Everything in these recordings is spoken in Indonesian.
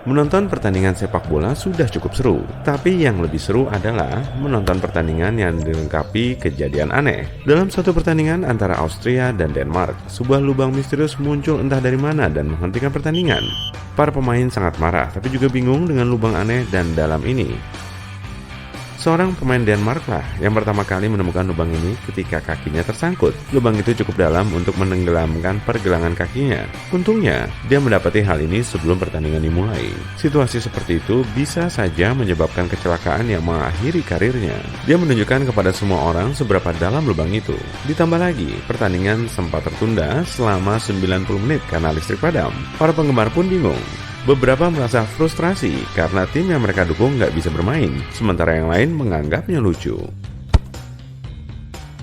Menonton pertandingan sepak bola sudah cukup seru, tapi yang lebih seru adalah menonton pertandingan yang dilengkapi kejadian aneh. Dalam suatu pertandingan antara Austria dan Denmark, sebuah lubang misterius muncul entah dari mana dan menghentikan pertandingan. Para pemain sangat marah, tapi juga bingung dengan lubang aneh dan dalam ini. Seorang pemain Denmark lah yang pertama kali menemukan lubang ini ketika kakinya tersangkut. Lubang itu cukup dalam untuk menenggelamkan pergelangan kakinya. Untungnya, dia mendapati hal ini sebelum pertandingan dimulai. Situasi seperti itu bisa saja menyebabkan kecelakaan yang mengakhiri karirnya. Dia menunjukkan kepada semua orang seberapa dalam lubang itu. Ditambah lagi, pertandingan sempat tertunda selama 90 menit karena listrik padam. Para penggemar pun bingung. Beberapa merasa frustrasi karena tim yang mereka dukung nggak bisa bermain, sementara yang lain menganggapnya lucu.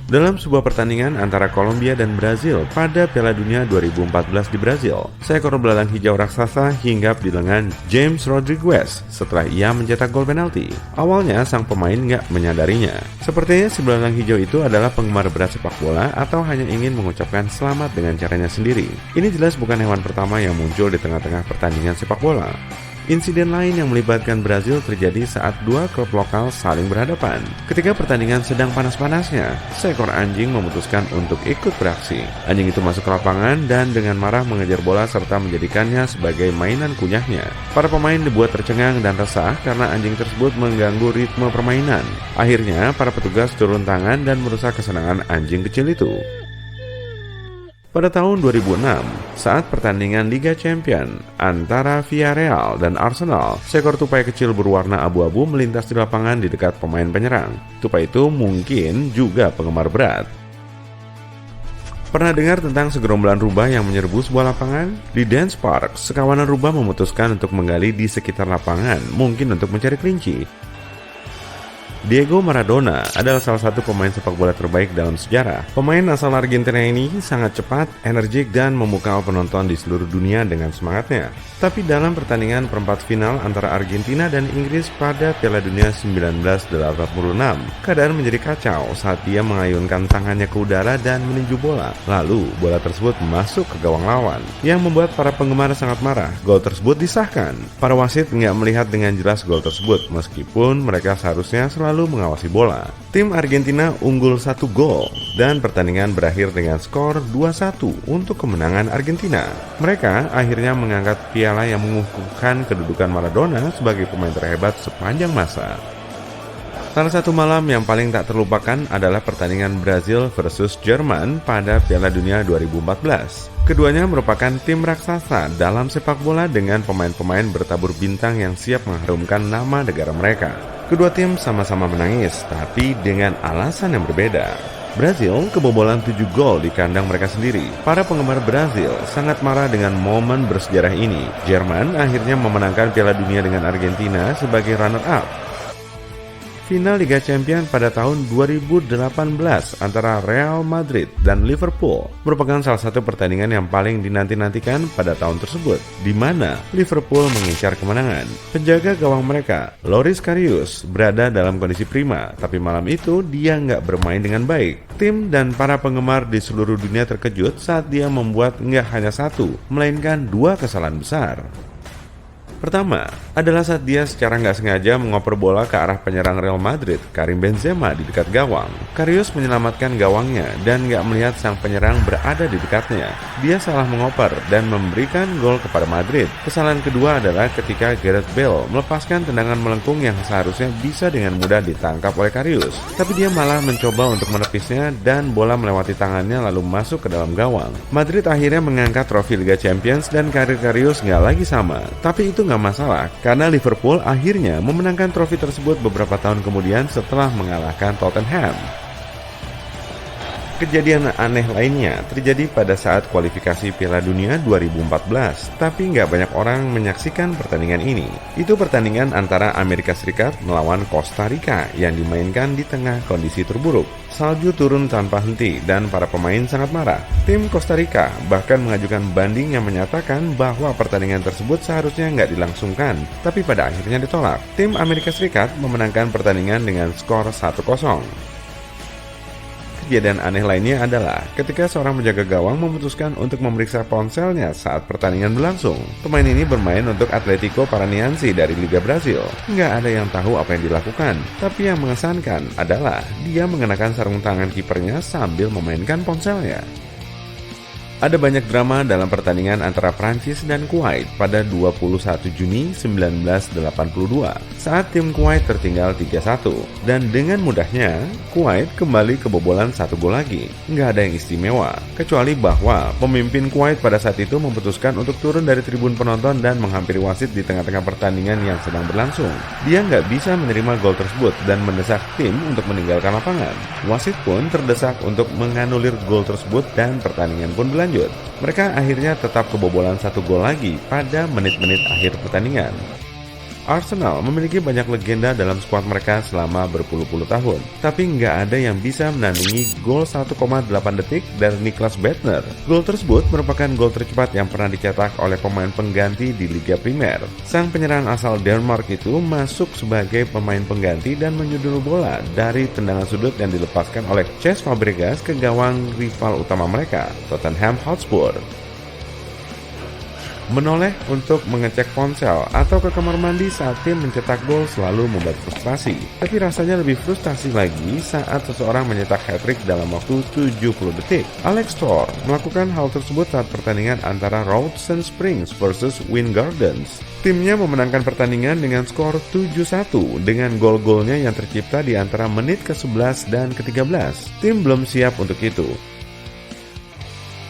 Dalam sebuah pertandingan antara Kolombia dan Brazil pada Piala Dunia 2014 di Brazil, seekor belalang hijau raksasa hinggap di lengan James Rodriguez setelah ia mencetak gol penalti. Awalnya sang pemain nggak menyadarinya. Sepertinya si belalang hijau itu adalah penggemar berat sepak bola atau hanya ingin mengucapkan selamat dengan caranya sendiri. Ini jelas bukan hewan pertama yang muncul di tengah-tengah pertandingan sepak bola. Insiden lain yang melibatkan Brazil terjadi saat dua klub lokal saling berhadapan. Ketika pertandingan sedang panas-panasnya, seekor anjing memutuskan untuk ikut beraksi. Anjing itu masuk ke lapangan dan dengan marah mengejar bola serta menjadikannya sebagai mainan kunyahnya. Para pemain dibuat tercengang dan resah karena anjing tersebut mengganggu ritme permainan. Akhirnya, para petugas turun tangan dan merusak kesenangan anjing kecil itu. Pada tahun 2006, saat pertandingan Liga Champions antara Villarreal dan Arsenal, seekor tupai kecil berwarna abu-abu melintas di lapangan di dekat pemain penyerang. Tupai itu mungkin juga penggemar berat. Pernah dengar tentang segerombolan rubah yang menyerbu sebuah lapangan? Di Dance Park, sekawanan rubah memutuskan untuk menggali di sekitar lapangan, mungkin untuk mencari kelinci. Diego Maradona adalah salah satu pemain sepak bola terbaik dalam sejarah. Pemain asal Argentina ini sangat cepat, energik, dan memukau penonton di seluruh dunia dengan semangatnya. Tapi dalam pertandingan perempat final antara Argentina dan Inggris pada Piala Dunia 1986, keadaan menjadi kacau saat dia mengayunkan tangannya ke udara dan meninju bola. Lalu, bola tersebut masuk ke gawang lawan, yang membuat para penggemar sangat marah. Gol tersebut disahkan. Para wasit nggak melihat dengan jelas gol tersebut, meskipun mereka seharusnya selalu mengawasi bola. Tim Argentina unggul 1 gol dan pertandingan berakhir dengan skor 2-1 untuk kemenangan Argentina. Mereka akhirnya mengangkat piala yang mengukuhkan kedudukan Maradona sebagai pemain terhebat sepanjang masa. Salah satu malam yang paling tak terlupakan adalah pertandingan Brazil versus Jerman pada Piala Dunia 2014. Keduanya merupakan tim raksasa dalam sepak bola dengan pemain-pemain bertabur bintang yang siap mengharumkan nama negara mereka. Kedua tim sama-sama menangis, tapi dengan alasan yang berbeda. Brazil kebobolan 7 gol di kandang mereka sendiri. Para penggemar Brazil sangat marah dengan momen bersejarah ini. Jerman akhirnya memenangkan Piala Dunia dengan Argentina sebagai runner-up. Final Liga Champions pada tahun 2018 antara Real Madrid dan Liverpool merupakan salah satu pertandingan yang paling dinanti-nantikan pada tahun tersebut, di mana Liverpool mengincar kemenangan. Penjaga gawang mereka, Loris Karius, berada dalam kondisi prima, tapi malam itu dia nggak bermain dengan baik. Tim dan para penggemar di seluruh dunia terkejut saat dia membuat nggak hanya satu, melainkan 2 kesalahan besar. Pertama, adalah saat dia secara nggak sengaja mengoper bola ke arah penyerang Real Madrid, Karim Benzema, di dekat gawang. Karius menyelamatkan gawangnya dan nggak melihat sang penyerang berada di dekatnya. Dia salah mengoper dan memberikan gol kepada Madrid. Kesalahan kedua adalah ketika Gareth Bale melepaskan tendangan melengkung yang seharusnya bisa dengan mudah ditangkap oleh Karius. Tapi dia malah mencoba untuk menepisnya dan bola melewati tangannya lalu masuk ke dalam gawang. Madrid akhirnya mengangkat trofi Liga Champions dan karir Karius nggak lagi sama. Tapi itu nggak masalah, karena Liverpool akhirnya memenangkan trofi tersebut beberapa tahun kemudian setelah mengalahkan Tottenham. Kejadian aneh lainnya terjadi pada saat kualifikasi Piala Dunia 2014, tapi nggak banyak orang menyaksikan pertandingan ini. Itu pertandingan antara Amerika Serikat melawan Costa Rica yang dimainkan di tengah kondisi terburuk. Salju turun tanpa henti dan para pemain sangat marah. Tim Costa Rica bahkan mengajukan banding yang menyatakan bahwa pertandingan tersebut seharusnya nggak dilangsungkan, tapi pada akhirnya ditolak. Tim Amerika Serikat memenangkan pertandingan dengan skor 1-0. Kejadian aneh lainnya adalah ketika seorang penjaga gawang memutuskan untuk memeriksa ponselnya saat pertandingan berlangsung. Pemain ini bermain untuk Atlético Paranaense dari Liga Brasil. Nggak ada yang tahu apa yang dilakukan, tapi yang mengesankan adalah dia mengenakan sarung tangan kipernya sambil memainkan ponselnya. Ada banyak drama dalam pertandingan antara Prancis dan Kuwait pada 21 Juni 1982 saat tim Kuwait tertinggal 3-1 dan dengan mudahnya Kuwait kembali kebobolan 1 gol lagi. Nggak ada yang istimewa, kecuali bahwa pemimpin Kuwait pada saat itu memutuskan untuk turun dari tribun penonton dan menghampiri wasit di tengah-tengah pertandingan yang sedang berlangsung. Dia nggak bisa menerima gol tersebut dan mendesak tim untuk meninggalkan lapangan. Wasit pun terdesak untuk menganulir gol tersebut dan pertandingan pun berlanjut. Mereka akhirnya tetap kebobolan 1 gol lagi pada menit-menit akhir pertandingan. Arsenal memiliki banyak legenda dalam skuad mereka selama berpuluh-puluh tahun, tapi nggak ada yang bisa menandingi gol 1,8 detik dari Niklas Bendtner. Gol tersebut merupakan gol tercepat yang pernah dicetak oleh pemain pengganti di Liga Primer. Sang penyerang asal Denmark itu masuk sebagai pemain pengganti dan menyundul bola dari tendangan sudut yang dilepaskan oleh Cesc Fabregas ke gawang rival utama mereka, Tottenham Hotspur. Menoleh untuk mengecek ponsel atau ke kamar mandi saat tim mencetak gol selalu membuat frustrasi. Tapi rasanya lebih frustasi lagi saat seseorang mencetak hat-trick dalam waktu 70 detik. Alex Thor melakukan hal tersebut saat pertandingan antara Rhodes Springs versus Wind Gardens. Timnya memenangkan pertandingan dengan skor 7-1 dengan gol-golnya yang tercipta di antara menit ke-11 dan ke-13. Tim belum siap untuk itu.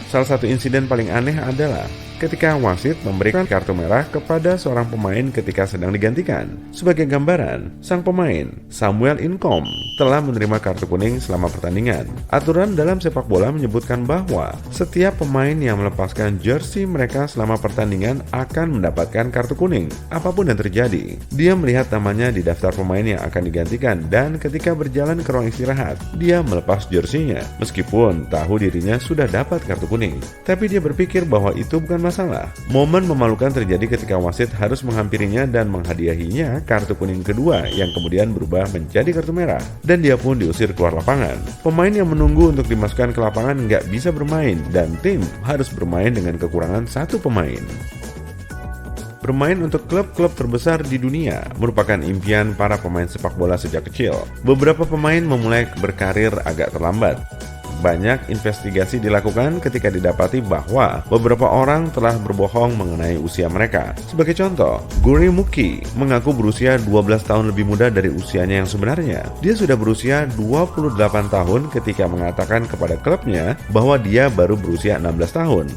Salah satu insiden paling aneh adalah ketika wasit memberikan kartu merah kepada seorang pemain ketika sedang digantikan. Sebagai gambaran, sang pemain, Samuel Incom, telah menerima kartu kuning selama pertandingan. Aturan dalam sepak bola menyebutkan bahwa setiap pemain yang melepaskan jersey mereka selama pertandingan akan mendapatkan kartu kuning, apapun yang terjadi. Dia melihat namanya di daftar pemain yang akan digantikan dan ketika berjalan ke ruang istirahat, dia melepas jersinya, meskipun tahu dirinya sudah dapat kartu kuning. Tapi dia berpikir bahwa itu bukan masalah. Momen memalukan terjadi ketika wasit harus menghampirinya dan menghadiahinya kartu kuning kedua yang kemudian berubah menjadi kartu merah. Dan dia pun diusir keluar lapangan. Pemain yang menunggu untuk dimasukkan ke lapangan nggak bisa bermain dan tim harus bermain dengan kekurangan 1 pemain. Bermain untuk klub-klub terbesar di dunia merupakan impian para pemain sepak bola sejak kecil. Beberapa pemain memulai berkarir agak terlambat. Banyak investigasi dilakukan ketika didapati bahwa beberapa orang telah berbohong mengenai usia mereka. Sebagai contoh, Guri Muki mengaku berusia 12 tahun lebih muda dari usianya yang sebenarnya. Dia sudah berusia 28 tahun ketika mengatakan kepada klubnya bahwa dia baru berusia 16 tahun.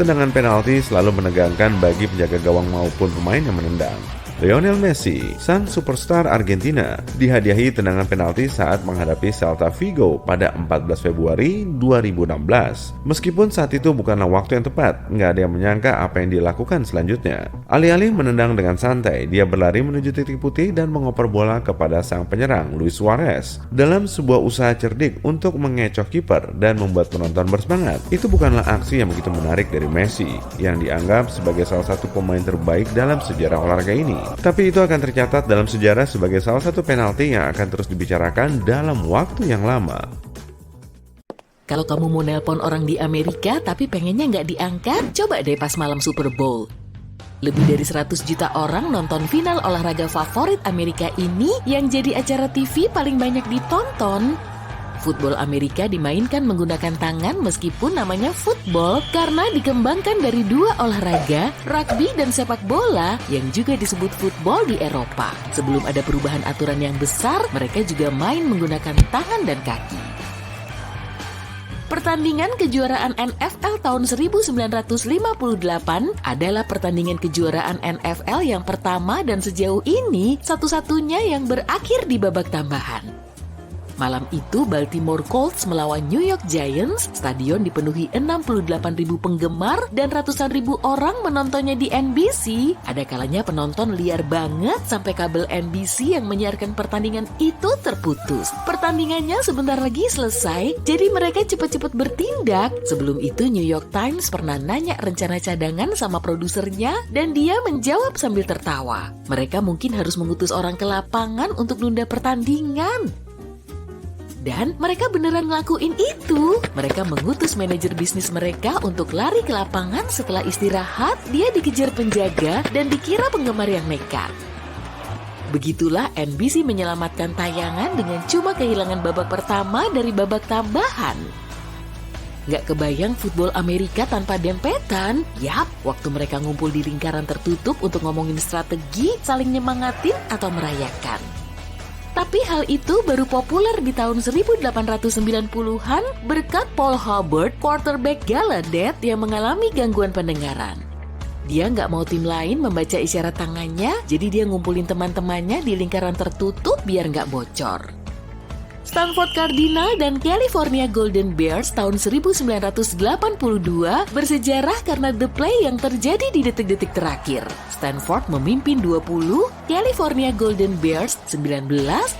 Tendangan penalti selalu menegangkan bagi penjaga gawang maupun pemain yang menendang. Lionel Messi, sang superstar Argentina, dihadiahi tendangan penalti saat menghadapi Celta Vigo pada 14 Februari 2016. Meskipun saat itu bukanlah waktu yang tepat, nggak ada yang menyangka apa yang dilakukan selanjutnya. Alih-alih menendang dengan santai, dia berlari menuju titik putih dan mengoper bola kepada sang penyerang, Luis Suarez. Dalam sebuah usaha cerdik untuk mengecoh kiper dan membuat penonton bersemangat, itu bukanlah aksi yang begitu menarik dari Messi, yang dianggap sebagai salah satu pemain terbaik dalam sejarah olahraga ini. Tapi itu akan tercatat dalam sejarah sebagai salah satu penalti yang akan terus dibicarakan dalam waktu yang lama. Kalau kamu mau nelpon orang di Amerika tapi pengennya nggak diangkat, coba deh pas malam Super Bowl. Lebih dari 100 juta orang nonton final olahraga favorit Amerika ini yang jadi acara TV paling banyak ditonton. Football Amerika dimainkan menggunakan tangan meskipun namanya football karena dikembangkan dari 2 olahraga, rugby dan sepak bola yang juga disebut football di Eropa. Sebelum ada perubahan aturan yang besar, mereka juga main menggunakan tangan dan kaki. Pertandingan kejuaraan NFL tahun 1958 adalah pertandingan kejuaraan NFL yang pertama dan sejauh ini satu-satunya yang berakhir di babak tambahan. Malam itu Baltimore Colts melawan New York Giants, stadion dipenuhi 68.000 penggemar dan ratusan ribu orang menontonnya di NBC. Ada kalanya penonton liar banget sampai kabel NBC yang menyiarkan pertandingan itu terputus. Pertandingannya sebentar lagi selesai, jadi mereka cepat-cepat bertindak. Sebelum itu New York Times pernah nanya rencana cadangan sama produsernya dan dia menjawab sambil tertawa. Mereka mungkin harus mengutus orang ke lapangan untuk nunda pertandingan. Dan mereka beneran ngelakuin itu. Mereka mengutus manajer bisnis mereka untuk lari ke lapangan setelah istirahat. Dia dikejar penjaga dan dikira penggemar yang nekat. Begitulah NBC menyelamatkan tayangan dengan cuma kehilangan babak pertama dari babak tambahan. Gak kebayang football Amerika tanpa dempetan? Yap, waktu mereka ngumpul di lingkaran tertutup untuk ngomongin strategi, saling nyemangatin atau merayakan. Tapi hal itu baru populer di tahun 1890-an berkat Paul Hubbard, quarterback Gallaudet yang mengalami gangguan pendengaran. Dia nggak mau tim lain membaca isyarat tangannya, jadi dia ngumpulin teman-temannya di lingkaran tertutup biar nggak bocor. Stanford Cardinal dan California Golden Bears tahun 1982 bersejarah karena the play yang terjadi di detik-detik terakhir. Stanford memimpin 20, California Golden Bears 19,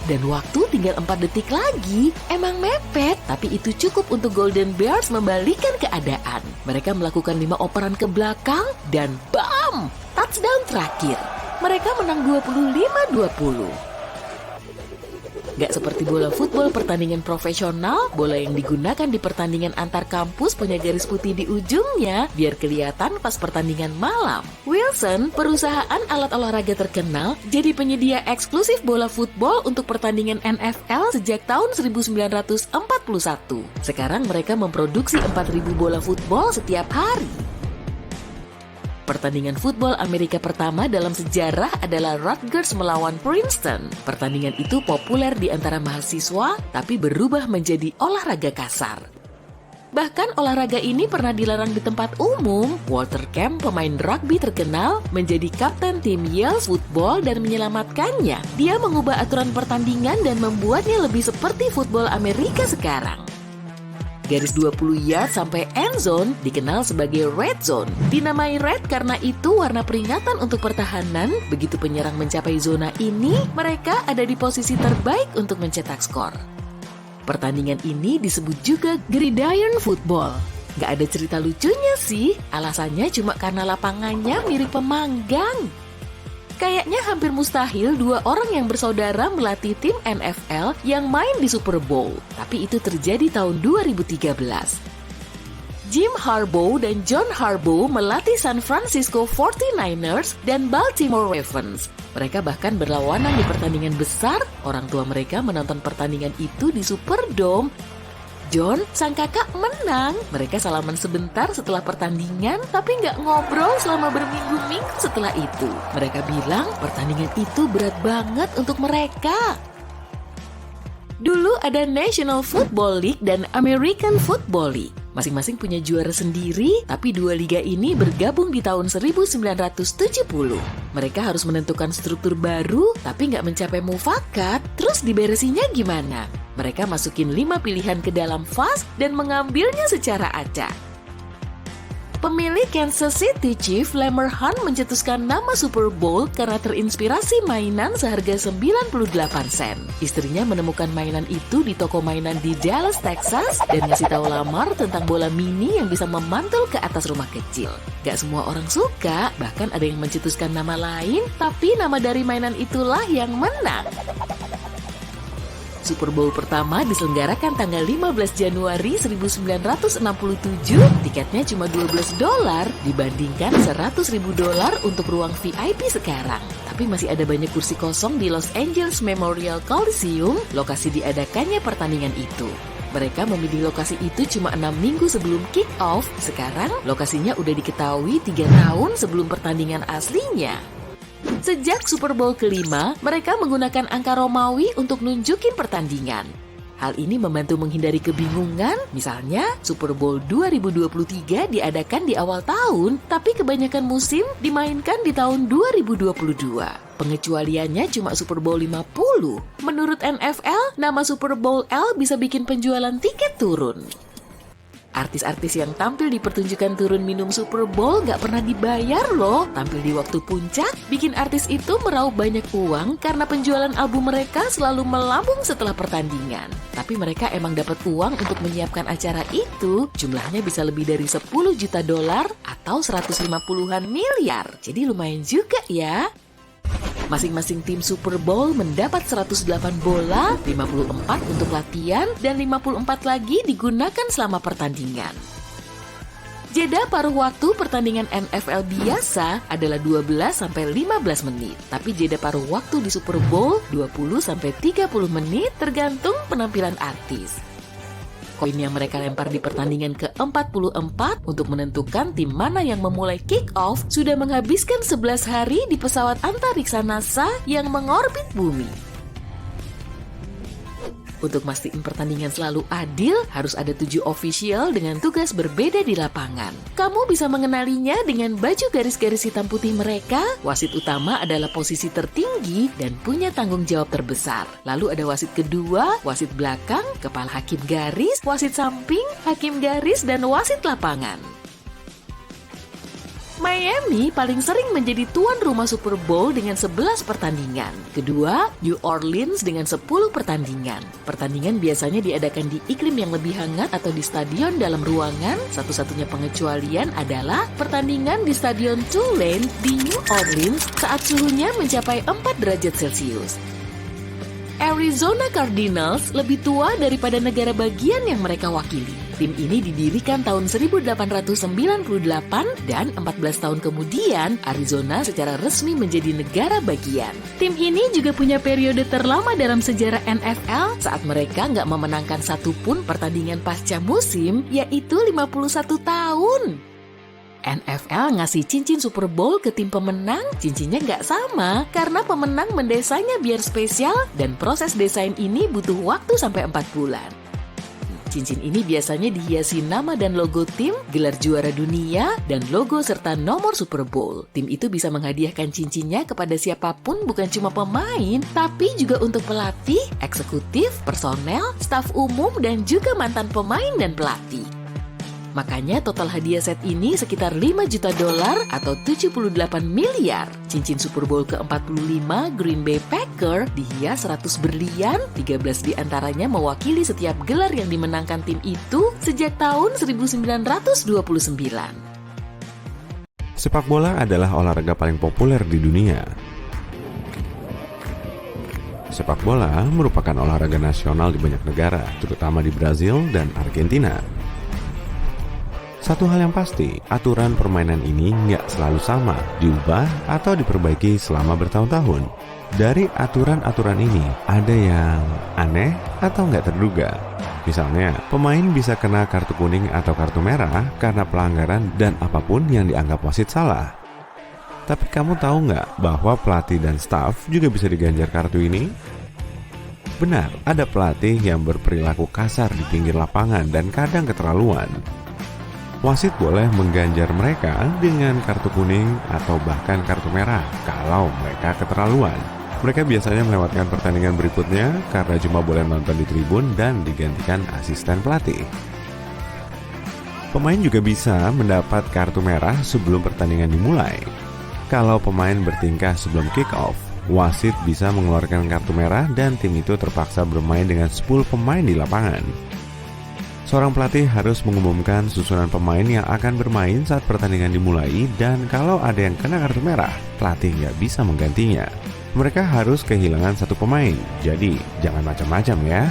dan waktu tinggal 4 detik lagi. Emang mepet, tapi itu cukup untuk Golden Bears membalikkan keadaan. Mereka melakukan 5 operan ke belakang dan bam! Touchdown terakhir. Mereka menang 25-20. Gak seperti bola football pertandingan profesional, bola yang digunakan di pertandingan antar kampus punya garis putih di ujungnya biar kelihatan pas pertandingan malam. Wilson, perusahaan alat olahraga terkenal, jadi penyedia eksklusif bola football untuk pertandingan NFL sejak tahun 1941. Sekarang mereka memproduksi 4.000 bola football setiap hari. Pertandingan football Amerika pertama dalam sejarah adalah Rutgers melawan Princeton. Pertandingan itu populer di antara mahasiswa, tapi berubah menjadi olahraga kasar. Bahkan olahraga ini pernah dilarang di tempat umum. Walter Camp, pemain rugby terkenal, menjadi kapten tim Yale Football dan menyelamatkannya. Dia mengubah aturan pertandingan dan membuatnya lebih seperti football Amerika sekarang. Garis 20 yard sampai end zone dikenal sebagai red zone. Dinamai red karena itu warna peringatan untuk pertahanan. Begitu penyerang mencapai zona ini, mereka ada di posisi terbaik untuk mencetak skor. Pertandingan ini disebut juga gridiron football. Gak ada cerita lucunya sih, alasannya cuma karena lapangannya mirip pemanggang. Kayaknya hampir mustahil 2 orang yang bersaudara melatih tim NFL yang main di Super Bowl. Tapi itu terjadi tahun 2013. Jim Harbaugh dan John Harbaugh melatih San Francisco 49ers dan Baltimore Ravens. Mereka bahkan berlawanan di pertandingan besar. Orang tua mereka menonton pertandingan itu di Superdome. John, sang kakak menang. Mereka salaman sebentar setelah pertandingan, tapi nggak ngobrol selama berminggu-minggu setelah itu. Mereka bilang pertandingan itu berat banget untuk mereka. Dulu ada National Football League dan American Football League. Masing-masing punya juara sendiri, tapi 2 liga ini bergabung di tahun 1970. Mereka harus menentukan struktur baru, tapi nggak mencapai mufakat. Terus diberesinya gimana? Mereka masukin 5 pilihan ke dalam vas dan mengambilnya secara acak. Pemilik Kansas City Chiefs, Lamar Hunt, mencetuskan nama Super Bowl karena terinspirasi mainan seharga 98 sen. Istrinya menemukan mainan itu di toko mainan di Dallas, Texas, dan ngasih tahu Lamar tentang bola mini yang bisa memantul ke atas rumah kecil. Gak semua orang suka, bahkan ada yang mencetuskan nama lain, tapi nama dari mainan itulah yang menang. Super Bowl pertama diselenggarakan tanggal 15 Januari 1967. Tiketnya cuma $12 dibandingkan $100.000 untuk ruang VIP sekarang. Tapi masih ada banyak kursi kosong di Los Angeles Memorial Coliseum, lokasi diadakannya pertandingan itu. Mereka memilih lokasi itu cuma 6 minggu sebelum kick-off. Sekarang lokasinya udah diketahui 3 tahun sebelum pertandingan aslinya. Sejak Super Bowl kelima, mereka menggunakan angka Romawi untuk nunjukin pertandingan. Hal ini membantu menghindari kebingungan, misalnya Super Bowl 2023 diadakan di awal tahun, tapi kebanyakan musim dimainkan di tahun 2022. Pengecualiannya cuma Super Bowl 50. Menurut NFL, nama Super Bowl L bisa bikin penjualan tiket turun. Artis-artis yang tampil di pertunjukan turun minum Super Bowl gak pernah dibayar loh. Tampil di waktu puncak, bikin artis itu meraup banyak uang karena penjualan album mereka selalu melambung setelah pertandingan. Tapi mereka emang dapat uang untuk menyiapkan acara itu. Jumlahnya bisa lebih dari $10 juta atau 150-an miliar. Jadi lumayan juga ya. Masing-masing tim Super Bowl mendapat 108 bola, 54 untuk latihan, dan 54 lagi digunakan selama pertandingan. Jeda paruh waktu pertandingan NFL biasa adalah 12-15 menit, tapi jeda paruh waktu di Super Bowl 20-30 menit tergantung penampilan artis. Koin yang mereka lempar di pertandingan ke-44 untuk menentukan tim mana yang memulai kick-off sudah menghabiskan 11 hari di pesawat antariksa NASA yang mengorbit bumi. Untuk mastiin pertandingan selalu adil, harus ada 7 official dengan tugas berbeda di lapangan. Kamu bisa mengenalinya dengan baju garis-garis hitam putih mereka. Wasit utama adalah posisi tertinggi dan punya tanggung jawab terbesar. Lalu ada wasit kedua, wasit belakang, kepala hakim garis, wasit samping, hakim garis, dan wasit lapangan. Miami paling sering menjadi tuan rumah Super Bowl dengan 11 pertandingan. Kedua, New Orleans dengan 10 pertandingan. Pertandingan biasanya diadakan di iklim yang lebih hangat atau di stadion dalam ruangan. Satu-satunya pengecualian adalah pertandingan di Stadion Tulane di New Orleans saat suhunya mencapai 4 derajat Celcius. Arizona Cardinals lebih tua daripada negara bagian yang mereka wakili. Tim ini didirikan tahun 1898 dan 14 tahun kemudian Arizona secara resmi menjadi negara bagian. Tim ini juga punya periode terlama dalam sejarah NFL saat mereka nggak memenangkan satupun pertandingan pasca musim, yaitu 51 tahun. NFL ngasih cincin Super Bowl ke tim pemenang, cincinnya nggak sama karena pemenang mendesainnya biar spesial dan proses desain ini butuh waktu sampai 4 bulan. Cincin ini biasanya dihiasi nama dan logo tim, gelar juara dunia, dan logo serta nomor Super Bowl. Tim itu bisa menghadiahkan cincinnya kepada siapapun, bukan cuma pemain, tapi juga untuk pelatih, eksekutif, personel, staf umum, dan juga mantan pemain dan pelatih. Makanya total hadiah set ini sekitar $5 juta atau 78 miliar. Cincin Super Bowl ke-45 Green Bay Packers dihias 100 berlian, 13 diantaranya mewakili setiap gelar yang dimenangkan tim itu sejak tahun 1929. Sepak bola adalah olahraga paling populer di dunia. Sepak bola merupakan olahraga nasional di banyak negara, terutama di Brazil dan Argentina. Satu hal yang pasti, aturan permainan ini nggak selalu sama, diubah atau diperbaiki selama bertahun-tahun. Dari aturan-aturan ini, ada yang aneh atau nggak terduga. Misalnya, pemain bisa kena kartu kuning atau kartu merah karena pelanggaran dan apapun yang dianggap wasit salah. Tapi kamu tahu nggak bahwa pelatih dan staf juga bisa diganjar kartu ini? Benar, ada pelatih yang berperilaku kasar di pinggir lapangan dan kadang keterlaluan. Wasit boleh mengganjar mereka dengan kartu kuning atau bahkan kartu merah kalau mereka keterlaluan. Mereka biasanya melewatkan pertandingan berikutnya karena cuma boleh nonton di tribun dan digantikan asisten pelatih. Pemain juga bisa mendapat kartu merah sebelum pertandingan dimulai. Kalau pemain bertingkah sebelum kick-off, wasit bisa mengeluarkan kartu merah dan tim itu terpaksa bermain dengan 10 pemain di lapangan. Seorang pelatih harus mengumumkan susunan pemain yang akan bermain saat pertandingan dimulai dan kalau ada yang kena kartu merah, pelatih nggak bisa menggantinya. Mereka harus kehilangan satu pemain, jadi jangan macam-macam ya.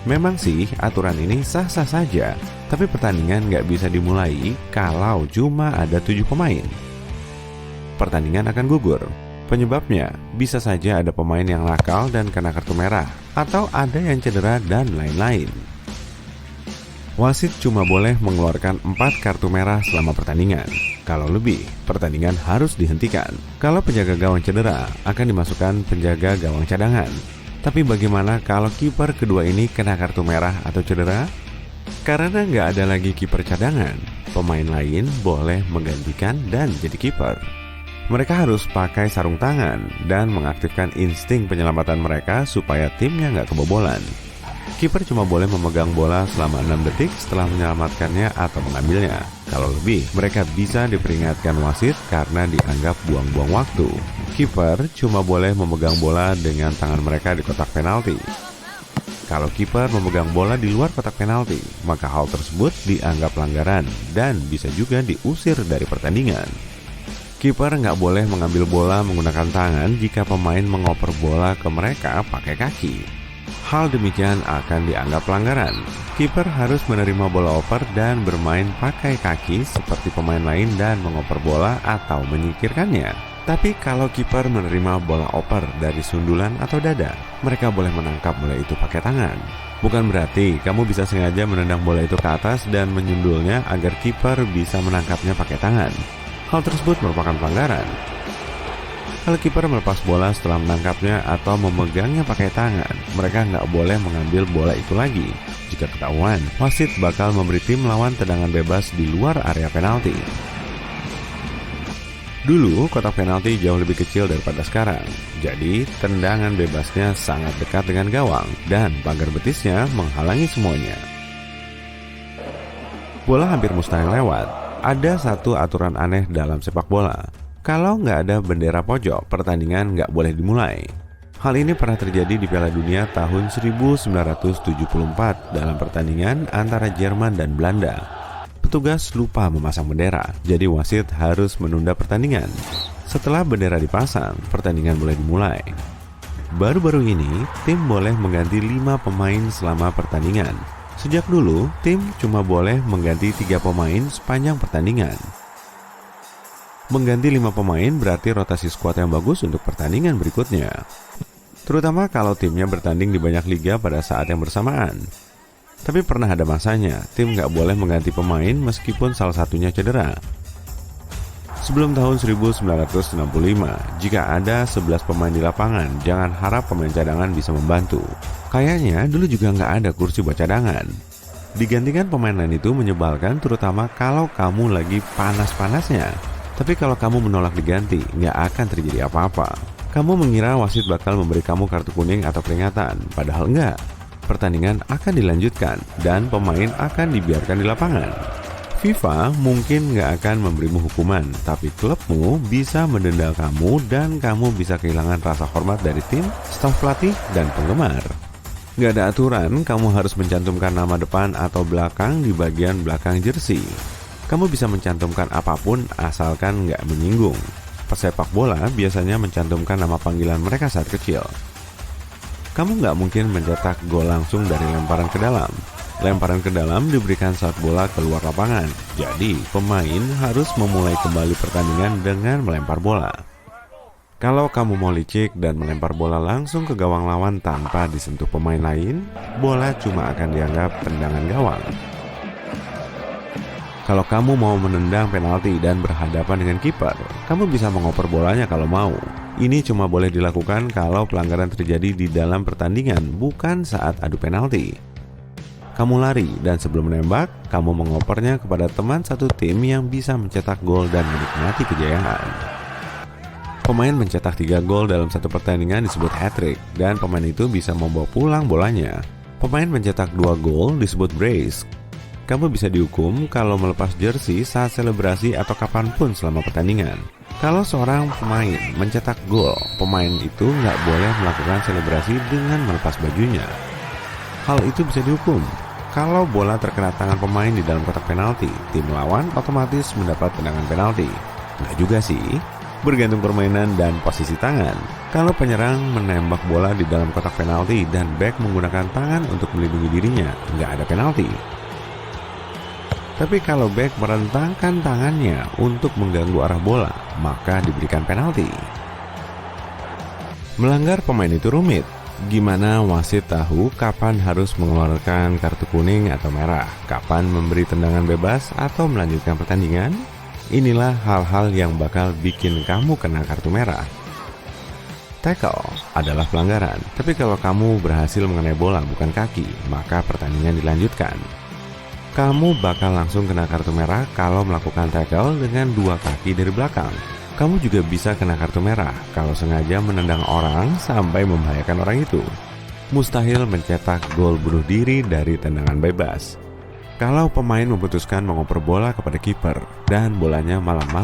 Memang sih aturan ini sah-sah saja, tapi pertandingan nggak bisa dimulai kalau cuma ada 7 pemain. Pertandingan akan gugur. Penyebabnya bisa saja ada pemain yang nakal dan kena kartu merah, atau ada yang cedera dan lain-lain. Wasit cuma boleh mengeluarkan 4 kartu merah selama pertandingan. Kalau lebih, pertandingan harus dihentikan. Kalau penjaga gawang cedera, akan dimasukkan penjaga gawang cadangan. Tapi bagaimana kalau kiper kedua ini kena kartu merah atau cedera? Karena nggak ada lagi kiper cadangan, pemain lain boleh menggantikan dan jadi kiper. Mereka harus pakai sarung tangan dan mengaktifkan insting penyelamatan mereka supaya timnya nggak kebobolan. Kiper cuma boleh memegang bola selama 6 detik setelah menyelamatkannya atau mengambilnya. Kalau lebih, mereka bisa diperingatkan wasit karena dianggap buang-buang waktu. Kiper cuma boleh memegang bola dengan tangan mereka di kotak penalti. Kalau kiper memegang bola di luar kotak penalti, maka hal tersebut dianggap pelanggaran dan bisa juga diusir dari pertandingan. Kiper nggak boleh mengambil bola menggunakan tangan jika pemain mengoper bola ke mereka pakai kaki. Hal demikian akan dianggap pelanggaran. Kiper harus menerima bola oper dan bermain pakai kaki seperti pemain lain dan mengoper bola atau menyingkirkannya. Tapi kalau kiper menerima bola oper dari sundulan atau dada, mereka boleh menangkap bola itu pakai tangan. Bukan berarti kamu bisa sengaja menendang bola itu ke atas dan menyundulnya agar kiper bisa menangkapnya pakai tangan. Hal tersebut merupakan pelanggaran. Kalau kiper melepas bola setelah menangkapnya atau memegangnya pakai tangan, mereka nggak boleh mengambil bola itu lagi. Jika ketahuan, wasit bakal memberi tim lawan tendangan bebas di luar area penalti. Dulu, kotak penalti jauh lebih kecil daripada sekarang. Jadi, tendangan bebasnya sangat dekat dengan gawang dan pagar betisnya menghalangi semuanya. Bola hampir mustahil lewat. Ada satu aturan aneh dalam sepak bola. Kalau nggak ada bendera pojok, pertandingan nggak boleh dimulai. Hal ini pernah terjadi di Piala Dunia tahun 1974 dalam pertandingan antara Jerman dan Belanda. Petugas lupa memasang bendera, jadi wasit harus menunda pertandingan. Setelah bendera dipasang, pertandingan boleh dimulai. Baru-baru ini, tim boleh mengganti 5 pemain selama pertandingan. Sejak dulu, tim cuma boleh mengganti 3 pemain sepanjang pertandingan. Mengganti 5 pemain berarti rotasi skuad yang bagus untuk pertandingan berikutnya. Terutama kalau timnya bertanding di banyak liga pada saat yang bersamaan. Tapi pernah ada masanya, tim nggak boleh mengganti pemain meskipun salah satunya cedera. Sebelum tahun 1965, jika ada 11 pemain di lapangan, jangan harap pemain cadangan bisa membantu. Kayaknya dulu juga nggak ada kursi buat cadangan. Digantikan pemain lain itu menyebalkan, terutama kalau kamu lagi panas-panasnya. Tapi kalau kamu menolak diganti, nggak akan terjadi apa-apa. Kamu mengira wasit bakal memberi kamu kartu kuning atau peringatan, padahal enggak. Pertandingan akan dilanjutkan dan pemain akan dibiarkan di lapangan. FIFA mungkin nggak akan memberimu hukuman, tapi klubmu bisa mendenda kamu dan kamu bisa kehilangan rasa hormat dari tim, staf pelatih, dan penggemar. Nggak ada aturan kamu harus mencantumkan nama depan atau belakang di bagian belakang jersey. Kamu bisa mencantumkan apapun asalkan nggak menyinggung. Pesepak bola biasanya mencantumkan nama panggilan mereka saat kecil. Kamu nggak mungkin mencetak gol langsung dari lemparan ke dalam. Lemparan ke dalam diberikan saat bola keluar lapangan. Jadi, pemain harus memulai kembali pertandingan dengan melempar bola. Kalau kamu mau licik dan melempar bola langsung ke gawang lawan tanpa disentuh pemain lain, bola cuma akan dianggap tendangan gawang. Kalau kamu mau menendang penalti dan berhadapan dengan kiper, kamu bisa mengoper bolanya kalau mau. Ini cuma boleh dilakukan kalau pelanggaran terjadi di dalam pertandingan, bukan saat adu penalti. Kamu lari dan sebelum menembak, kamu mengopernya kepada teman satu tim yang bisa mencetak gol dan menikmati kejayaan. Pemain mencetak 3 gol dalam satu pertandingan disebut hat-trick dan pemain itu bisa membawa pulang bolanya. Pemain mencetak 2 gol disebut brace. Kamu bisa dihukum kalau melepas jersey saat selebrasi atau kapanpun selama pertandingan. Kalau seorang pemain mencetak gol, pemain itu nggak boleh melakukan selebrasi dengan melepas bajunya. Hal itu bisa dihukum. Kalau bola terkena tangan pemain di dalam kotak penalti, tim lawan otomatis mendapat tendangan penalti. Nggak juga sih, bergantung permainan dan posisi tangan. Kalau penyerang menembak bola di dalam kotak penalti dan bek menggunakan tangan untuk melindungi dirinya, nggak ada penalti. Tapi kalau bek merentangkan tangannya untuk mengganggu arah bola, maka diberikan penalti. Melanggar pemain itu rumit. Gimana wasit tahu kapan harus mengeluarkan kartu kuning atau merah, kapan memberi tendangan bebas atau melanjutkan pertandingan? Inilah hal-hal yang bakal bikin kamu kena kartu merah. Tackle adalah pelanggaran, tapi kalau kamu berhasil mengenai bola bukan kaki, maka pertandingan dilanjutkan. Kamu bakal langsung kena kartu merah kalau melakukan tackle dengan 2 kaki dari belakang. Kamu juga bisa kena kartu merah kalau sengaja menendang orang sampai membahayakan orang itu. Mustahil mencetak gol bunuh diri dari tendangan bebas. Kalau pemain memutuskan mengoper bola kepada kiper dan bolanya malah masuk